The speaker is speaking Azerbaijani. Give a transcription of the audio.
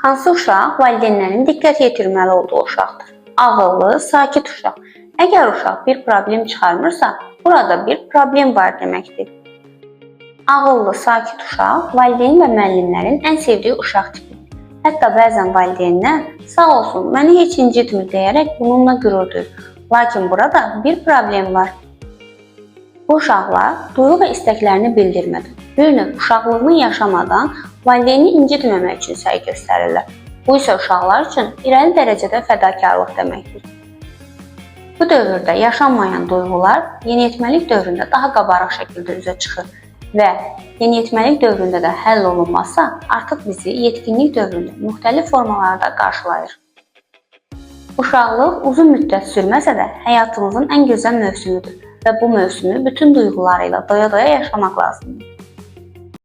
Hansı uşaq valideynlərin diqqət yetirməli olduğu uşaqdır? Ağıllı, sakit uşaq. Əgər uşaq bir problem çıxarmırsa, burada bir problem var deməkdir. Ağıllı, sakit uşaq valideyn və müəllimlərin ən sevdiyi uşaq tipidir. Hətta bəzən valideynlər sağ olsun, məni heç incitmir deyərək bununla qürur duyur. Lakin burada bir problem var. Bu uşaqlar duyğu və istəklərini bildirmədən, bir növ uşaqlığını yaşamadan valideyni incitməmək üçün səy göstərirlər. Bu isə uşaqlar üçün irəli dərəcədə fədakarlıq deməkdir. Bu dövrdə yaşanmayan duyğular yeniyetməlik dövründə daha qabarıq şəkildə üzə çıxır və yeniyetməlik dövründə də həll olunmazsa, artıq bizi yetkinlik dövründə müxtəlif formalarda qarşılayır. Uşaqlıq uzun müddət sürməsə də həyatımızın ən gözəl mövsümüdür və bu mövsümü bütün duyğularıyla doya-doya yaşamaq lazımdır.